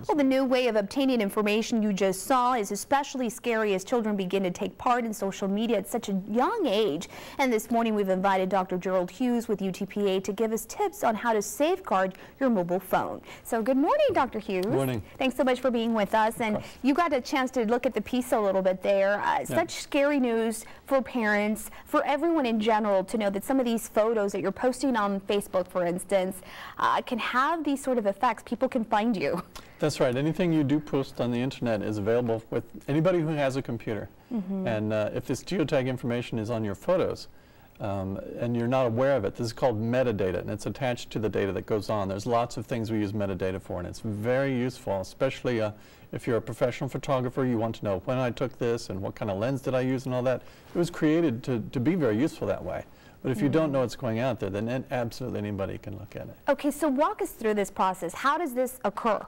Well, the new way of obtaining information you just saw is especially scary as children begin to take part in social media at such a young age. And this morning we've invited Dr. Gerald Hughes with UTPA to give us tips on how to safeguard your mobile phone. So good morning, Dr. Hughes. Good morning. Thanks so much for being with us. And you got a chance to look at the piece a little bit there. Such scary news for parents, for everyone in general, to know that some of these photos that you're posting on Facebook, for instance, can have these sort of effects. People can find you. That's right. Anything you do post on the internet is available with anybody who has a computer. And if this geotag information is on your photos and you're not aware of it, this is called metadata, and it's attached to the data that goes on. There's lots of things we use metadata for, and it's very useful, especially if you're a professional photographer. You want to know when I took this and what kind of lens did I use and all that. It was created to be very useful that way. But if you don't know what's going out there, then absolutely anybody can look at it. Okay, so walk us through this process. How does this occur?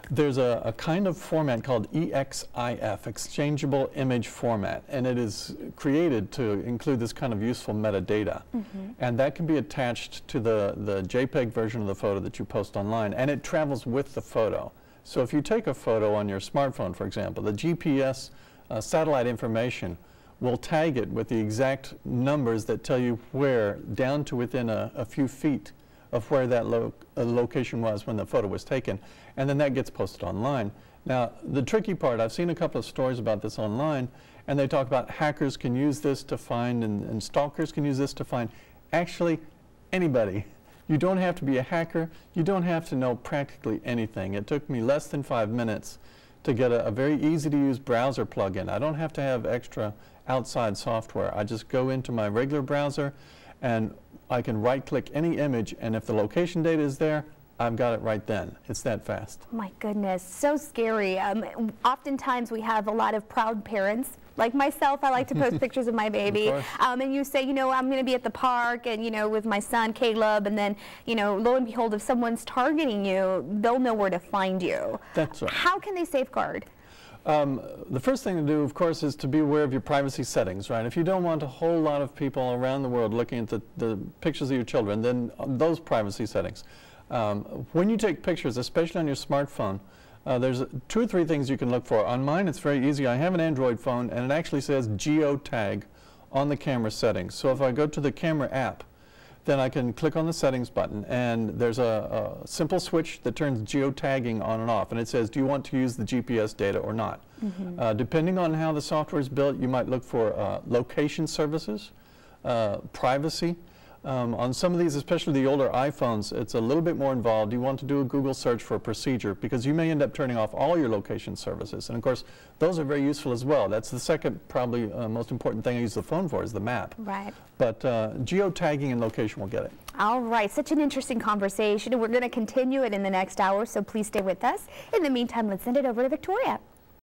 There's a kind of format called EXIF, Exchangeable Image Format, and it is created to include this kind of useful metadata. And that can be attached to the JPEG version of the photo that you post online, and it travels with the photo. So if you take a photo on your smartphone, for example, the GPS satellite information will tag it with the exact numbers that tell you where, down to within a few feet of where that location was when the photo was taken, and then that gets posted online. Now, the tricky part, I've seen a couple of stories about this online, and they talk about hackers can use this to find, and stalkers can use this to find. Actually, anybody. You don't have to be a hacker. You don't have to know practically anything. It took me less than 5 minutes to get a very easy-to-use browser plugin. I don't have to have extra outside software. I just go into my regular browser, and I can right-click any image, and if the location data is there, I've got it right then. It's that fast. My goodness, so scary. Oftentimes we have a lot of proud parents. Like myself, I like to post pictures of my baby. And you say, you know, I'm going to be at the park and, you know, with my son Caleb, and then, you know, lo and behold, if someone's targeting you, they'll know where to find you. That's right. How can they safeguard? The first thing to do, of course, is to be aware of your privacy settings, right? If you don't want a whole lot of people around the world looking at the pictures of your children, then those privacy settings. When you take pictures, especially on your smartphone, there's 2 or 3 things you can look for. On mine, it's very easy. I have an Android phone, and it actually says geotag on the camera settings. So if I go to the camera app, then I can click on the settings button, and there's a simple switch that turns geotagging on and off, and it says, do you want to use the GPS data or not? Depending on how the software is built, you might look for location services, privacy. On some of these, especially the older iPhones, it's a little bit more involved. You want to do a Google search for a procedure, because you may end up turning off all your location services. And of course, those are very useful as well. That's the second, probably most important thing I use the phone for, is the map. Right. But geotagging and location will get it. All right, such an interesting conversation, and we're going to continue it in the next hour, so please stay with us. In the meantime, let's send it over to Victoria.